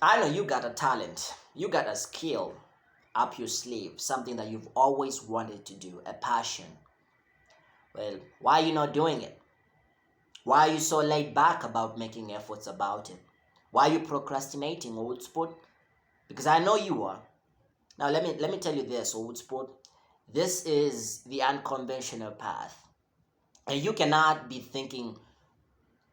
I know you got a talent, you got a skill up your sleeve, something that you've always wanted to do, a passion. Well, why are you not doing it? Why are you so laid back about making efforts about it? Why are you procrastinating, old sport? Because I know you are. Now let me tell you this, old sport. This is the unconventional path. And you cannot be thinking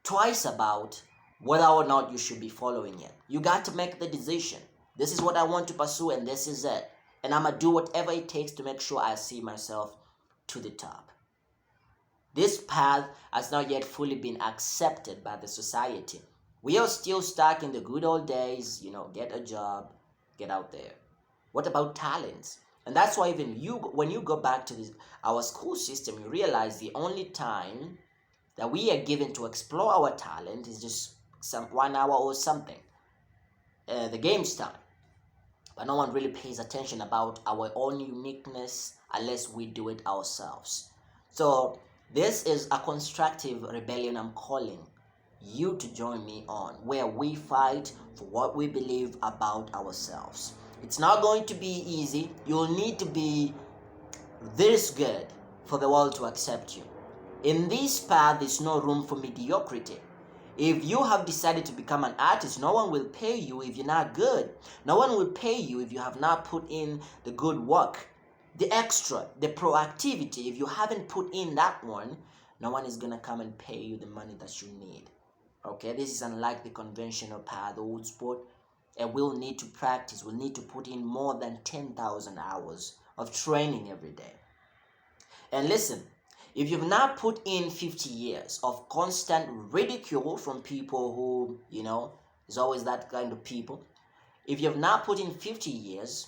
twice about whether or not you should be following it. You got to make the decision. This is what I want to pursue, and this is it. And I'm going to do whatever it takes to make sure I see myself to the top. This path has not yet fully been accepted by the society. We are still stuck in the good old days, get a job, get out there. What about talents? And that's why even when you go back to our school system, you realize the only time that we are given to explore our talent is just some 1 hour or something. The game's time. But no one really pays attention about our own uniqueness unless we do it ourselves. So this is a constructive rebellion I'm calling you to join me on, where we fight for what we believe about ourselves. It's not going to be easy. You'll need to be this good for the world to accept you. In this path, there's no room for mediocrity. If you have decided to become an artist, no one will pay you if you're not good. No one will pay you if you have not put in the good work, the extra, the proactivity. If you haven't put in that one, no one is going to come and pay you the money that you need. Okay, this is unlike the conventional path, the old sport. And we'll need to practice. We'll need to put in more than 10,000 hours of training every day. And listen, if you've not put in 50 years of constant ridicule from people who, there's always that kind of people. If you've not put in 50 years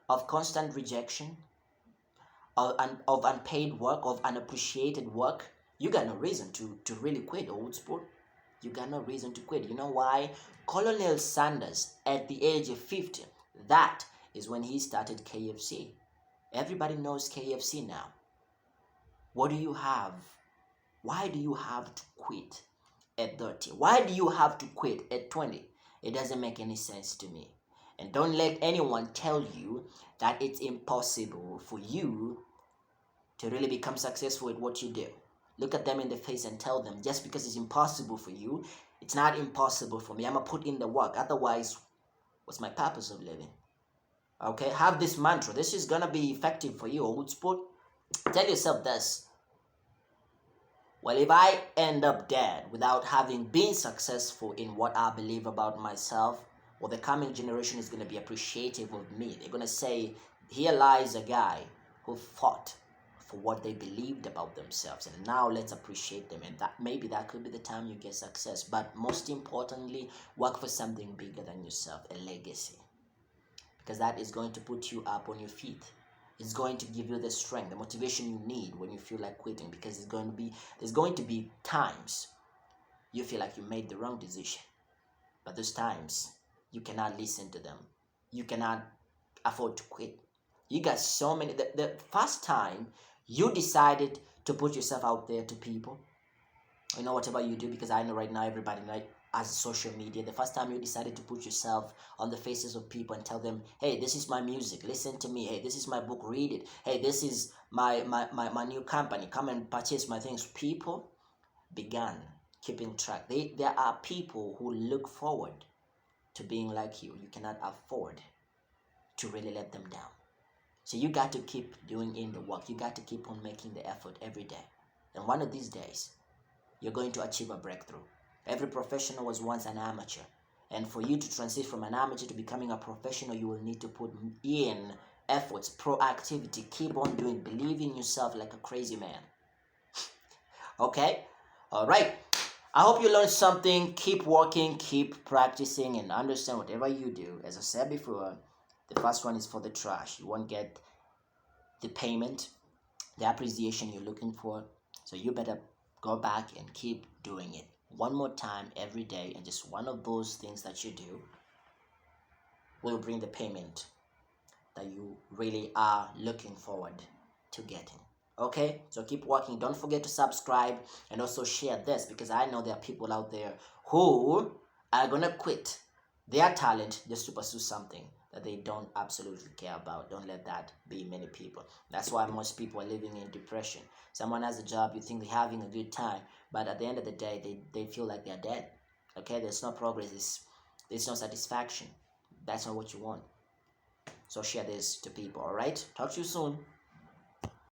of constant rejection, of unpaid work, of unappreciated work, you got no reason to really quit, old sport. You got no reason to quit. You know why? Colonel Sanders, at the age of 50, that is when he started KFC. Everybody knows KFC now. What do you have? Why do you have to quit at 30? Why do you have to quit at 20? It doesn't make any sense to me. And don't let anyone tell you that it's impossible for you to really become successful at what you do. Look at them in the face and tell them, just because it's impossible for you, it's not impossible for me. I'm going to put in the work. Otherwise, what's my purpose of living? Okay, have this mantra. This is going to be effective for you, old sport. Tell yourself this. Well, if I end up dead without having been successful in what I believe about myself, well, the coming generation is going to be appreciative of me. They're going to say, here lies a guy who fought for what they believed about themselves, and now let's appreciate them. And that could be the time you get success. But most importantly, work for something bigger than yourself, a legacy, because that is going to put you up on your feet. It's going to give you the strength, the motivation you need when you feel like quitting, because there's going to be times you feel like you made the wrong decision. But those times, you cannot listen to them. You cannot afford to quit. You got so many. The first time you decided to put yourself out there to people, whatever you do, because I know right now everybody has social media. The first time you decided to put yourself on the faces of people and tell them, hey, this is my music, listen to me. Hey, this is my book, read it. Hey, this is my new company, come and purchase my things. People began keeping track. There are people who look forward to being like you. You cannot afford to really let them down. So you got to keep doing in the work. You got to keep on making the effort every day. And one of these days, you're going to achieve a breakthrough. Every professional was once an amateur. And for you to transition from an amateur to becoming a professional, you will need to put in efforts, proactivity, keep on doing, believe in yourself like a crazy man. Okay? All right. I hope you learned something. Keep working, keep practicing, and understand whatever you do. As I said before, the first one is for the trash. You won't get the payment, the appreciation you're looking for. So you better go back and keep doing it one more time every day, and just one of those things that you do will bring the payment that you really are looking forward to getting. Okay, so keep working. Don't forget to subscribe and also share this, because I know there are people out there who are gonna quit their talent just to pursue something that they don't absolutely care about. Don't let that be many people. That's why most people are living in depression. Someone has a job, you think they're having a good time, but at the end of the day, they feel like they're dead. Okay, there's no progress, there's no satisfaction. That's not what you want. So share this to people, all right? Talk to you soon.